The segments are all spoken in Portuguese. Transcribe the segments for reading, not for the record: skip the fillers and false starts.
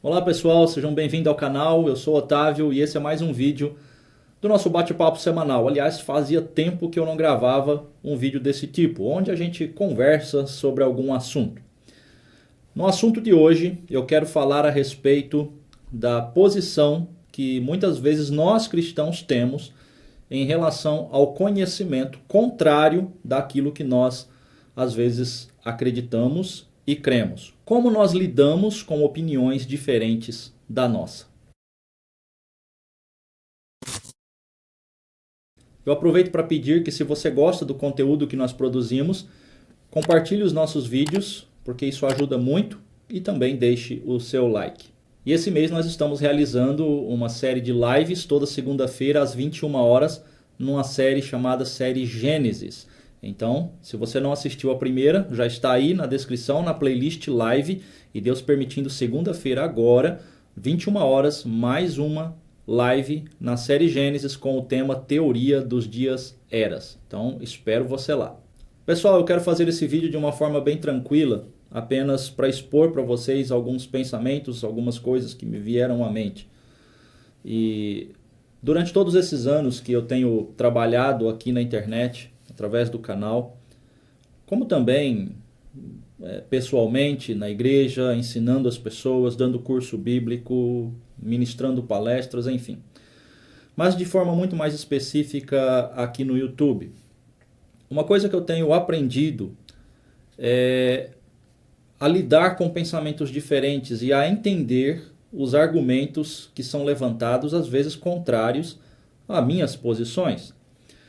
Olá pessoal, sejam bem-vindos ao canal, eu sou o Otávio e esse é mais um vídeo do nosso bate-papo semanal. Aliás, fazia tempo que eu não gravava um vídeo desse tipo, onde a gente conversa sobre algum assunto. No assunto de hoje, eu quero falar a respeito da posição que muitas vezes nós cristãos temos em relação ao conhecimento contrário daquilo que nós às vezes acreditamos e cremos. Como nós lidamos com opiniões diferentes da nossa. Eu aproveito para pedir que, se você gosta do conteúdo que nós produzimos, compartilhe os nossos vídeos, porque isso ajuda muito, e também deixe o seu like. E esse mês nós estamos realizando uma série de lives toda segunda-feira às 21 horas, numa série chamada Série Gênesis. Então, se você não assistiu a primeira, já está aí na descrição, na playlist live, e Deus permitindo, segunda-feira agora, 21 horas, mais uma live na série Gênesis com o tema Teoria dos Dias Eras. Então, espero você lá. Pessoal, eu quero fazer esse vídeo de uma forma bem tranquila, apenas para expor para vocês alguns pensamentos, algumas coisas que me vieram à mente. E durante todos esses anos que eu tenho trabalhado aqui na internet, através do canal, como também pessoalmente na igreja, ensinando as pessoas, dando curso bíblico, ministrando palestras, enfim. Mas de forma muito mais específica aqui no YouTube. Uma coisa que eu tenho aprendido é a lidar com pensamentos diferentes e a entender os argumentos que são levantados, às vezes contrários a minhas posições.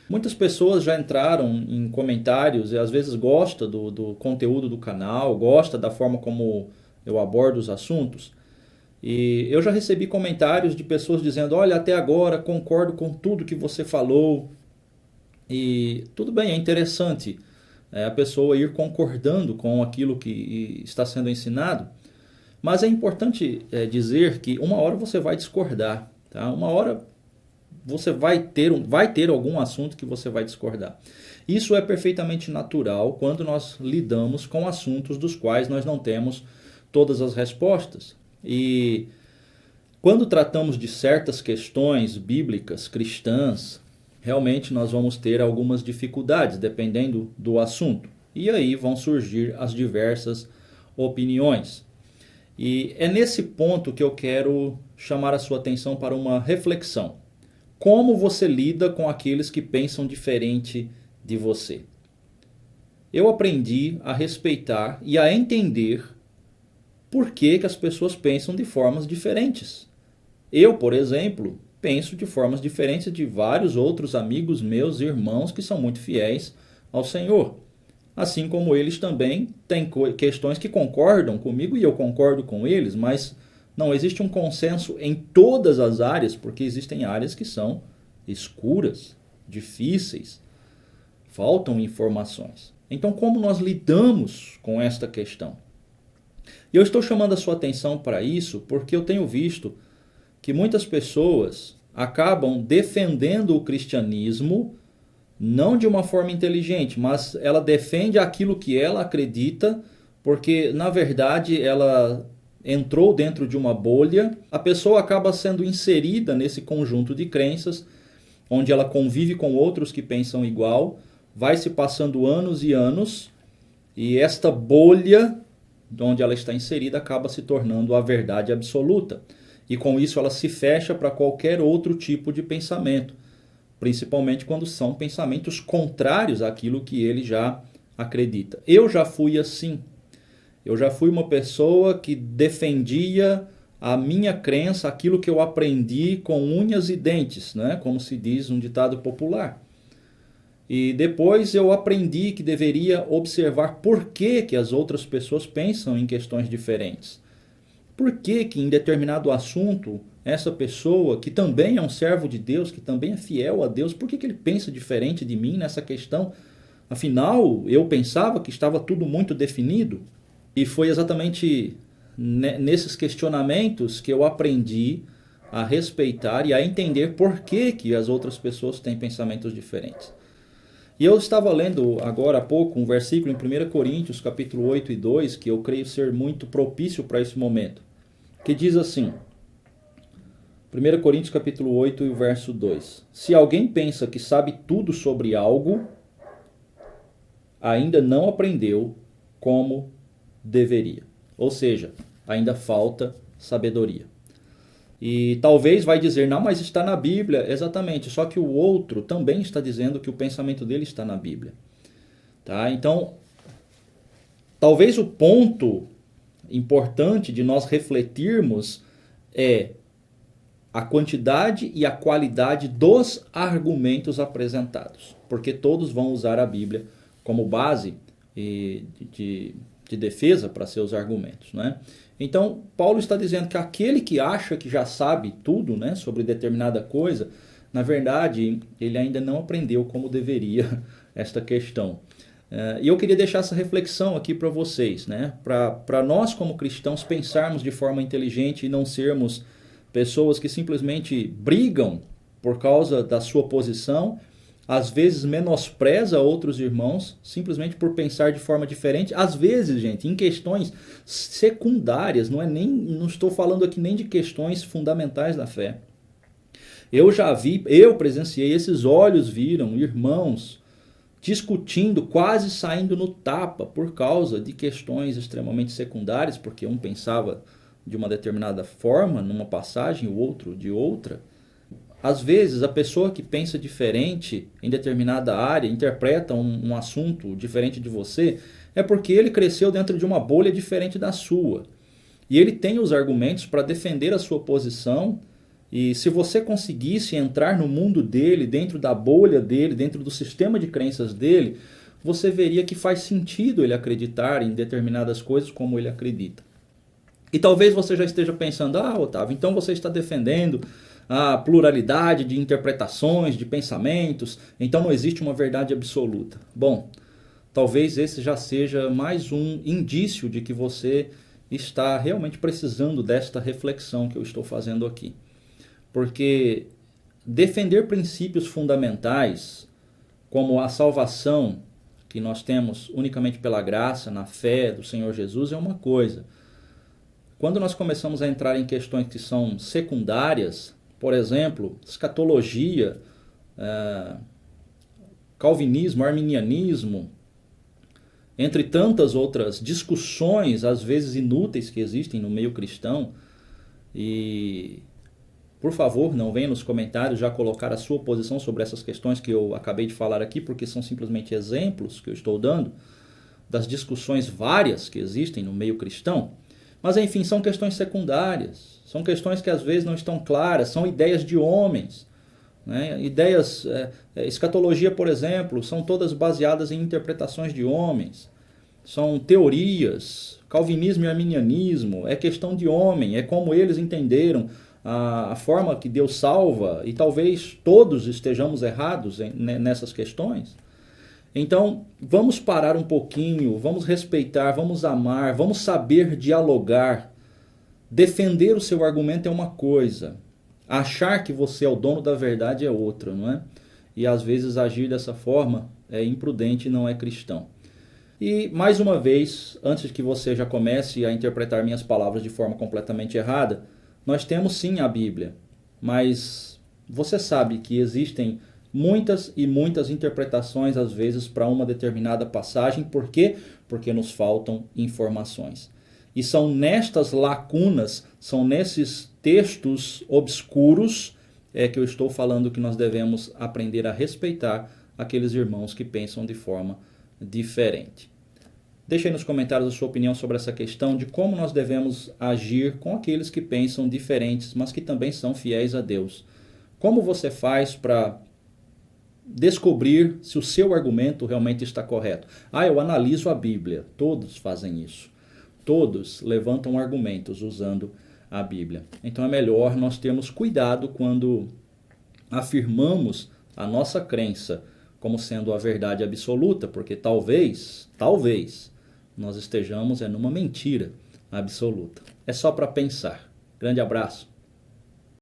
Muitas pessoas já entraram em comentários e às vezes gostam do conteúdo do canal, gostam da forma como eu abordo os assuntos. E eu já recebi comentários de pessoas dizendo: olha, até agora concordo com tudo que você falou. E tudo bem, é interessante a pessoa ir concordando com aquilo que está sendo ensinado. Mas é importante dizer que uma hora você vai discordar, tá? Uma hora você vai ter algum assunto que você vai discordar. Isso é perfeitamente natural quando nós lidamos com assuntos dos quais nós não temos todas as respostas. E quando tratamos de certas questões bíblicas, cristãs, realmente nós vamos ter algumas dificuldades, dependendo do assunto. E aí vão surgir as diversas opiniões. E é nesse ponto que eu quero chamar a sua atenção para uma reflexão. Como você lida com aqueles que pensam diferente de você? Eu aprendi a respeitar e a entender por que as pessoas pensam de formas diferentes. Eu, por exemplo, penso de formas diferentes de vários outros amigos meus, irmãos, que são muito fiéis ao Senhor. Assim como eles também têm questões que concordam comigo e eu concordo com eles, mas não existe um consenso em todas as áreas, porque existem áreas que são escuras, difíceis, faltam informações. Então, como nós lidamos com esta questão? E eu estou chamando a sua atenção para isso porque eu tenho visto que muitas pessoas acabam defendendo o cristianismo não de uma forma inteligente, mas ela defende aquilo que ela acredita, porque na verdade ela entrou dentro de uma bolha. A pessoa acaba sendo inserida nesse conjunto de crenças, onde ela convive com outros que pensam igual, vai se passando anos e anos, e esta bolha onde ela está inserida acaba se tornando a verdade absoluta. E com isso ela se fecha para qualquer outro tipo de pensamento, principalmente quando são pensamentos contrários àquilo que ele já acredita. Eu já fui assim. Eu já fui uma pessoa que defendia a minha crença, aquilo que eu aprendi com unhas e dentes, né? Como se diz um ditado popular. E depois eu aprendi que deveria observar por que as outras pessoas pensam em questões diferentes. Por que em determinado assunto, essa pessoa, que também é um servo de Deus, que também é fiel a Deus, por que ele pensa diferente de mim nessa questão? Afinal, eu pensava que estava tudo muito definido. E foi exatamente nesses questionamentos que eu aprendi a respeitar e a entender por que as outras pessoas têm pensamentos diferentes. E eu estava lendo agora há pouco um versículo em 1 Coríntios, capítulo 8 e 2, que eu creio ser muito propício para esse momento, que diz assim, 1 Coríntios capítulo 8 e o verso 2. Se alguém pensa que sabe tudo sobre algo, ainda não aprendeu como deveria. Ou seja, ainda falta sabedoria. E talvez vai dizer, não, mas está na Bíblia. Exatamente, só que o outro também está dizendo que o pensamento dele está na Bíblia. Tá? Então, talvez o ponto importante de nós refletirmos é a quantidade e a qualidade dos argumentos apresentados. Porque todos vão usar a Bíblia como base de defesa para seus argumentos, né? Então, Paulo está dizendo que aquele que acha que já sabe tudo, né, sobre determinada coisa, na verdade, ele ainda não aprendeu como deveria esta questão. E eu queria deixar essa reflexão aqui para vocês, né, para nós como cristãos pensarmos de forma inteligente e não sermos pessoas que simplesmente brigam por causa da sua posição, às vezes menospreza outros irmãos, simplesmente por pensar de forma diferente. Às vezes, gente, em questões secundárias, não estou falando aqui nem de questões fundamentais da fé. Eu presenciei, esses olhos viram irmãos discutindo, quase saindo no tapa, por causa de questões extremamente secundárias, porque um pensava de uma determinada forma, numa passagem, o outro de outra. Às vezes, a pessoa que pensa diferente em determinada área, interpreta um assunto diferente de você, é porque ele cresceu dentro de uma bolha diferente da sua. E ele tem os argumentos para defender a sua posição, e se você conseguisse entrar no mundo dele, dentro da bolha dele, dentro do sistema de crenças dele, você veria que faz sentido ele acreditar em determinadas coisas como ele acredita. E talvez você já esteja pensando, Otávio, então você está defendendo a pluralidade de interpretações, de pensamentos, então não existe uma verdade absoluta. Bom, talvez esse já seja mais um indício de que você está realmente precisando desta reflexão que eu estou fazendo aqui. Porque defender princípios fundamentais, como a salvação que nós temos unicamente pela graça, na fé do Senhor Jesus, é uma coisa. Quando nós começamos a entrar em questões que são secundárias, por exemplo, escatologia, calvinismo, arminianismo, entre tantas outras discussões, às vezes inúteis, que existem no meio cristão. E, por favor, não venha nos comentários já colocar a sua posição sobre essas questões que eu acabei de falar aqui, porque são simplesmente exemplos que eu estou dando das discussões várias que existem no meio cristão. Mas, enfim, são questões secundárias, são questões que às vezes não estão claras, são ideias de homens, né? Ideias, escatologia, por exemplo, são todas baseadas em interpretações de homens, são teorias, calvinismo e arminianismo, é questão de homem, é como eles entenderam a forma que Deus salva, e talvez todos estejamos errados nessas questões. Então, vamos parar um pouquinho, vamos respeitar, vamos amar, vamos saber dialogar. Defender o seu argumento é uma coisa, achar que você é o dono da verdade é outra, não é? E às vezes agir dessa forma é imprudente e não é cristão. E mais uma vez, antes que você já comece a interpretar minhas palavras de forma completamente errada, nós temos sim a Bíblia, mas você sabe que existem muitas e muitas interpretações, às vezes, para uma determinada passagem. Por quê? Porque nos faltam informações. E são nestas lacunas, são nesses textos obscuros que eu estou falando que nós devemos aprender a respeitar aqueles irmãos que pensam de forma diferente. Deixe aí nos comentários a sua opinião sobre essa questão de como nós devemos agir com aqueles que pensam diferentes, mas que também são fiéis a Deus. Como você faz para descobrir se o seu argumento realmente está correto? Eu analiso a Bíblia. Todos fazem isso. Todos levantam argumentos usando a Bíblia. Então é melhor nós termos cuidado quando afirmamos a nossa crença como sendo a verdade absoluta, porque talvez nós estejamos numa mentira absoluta. É só para pensar. Grande abraço.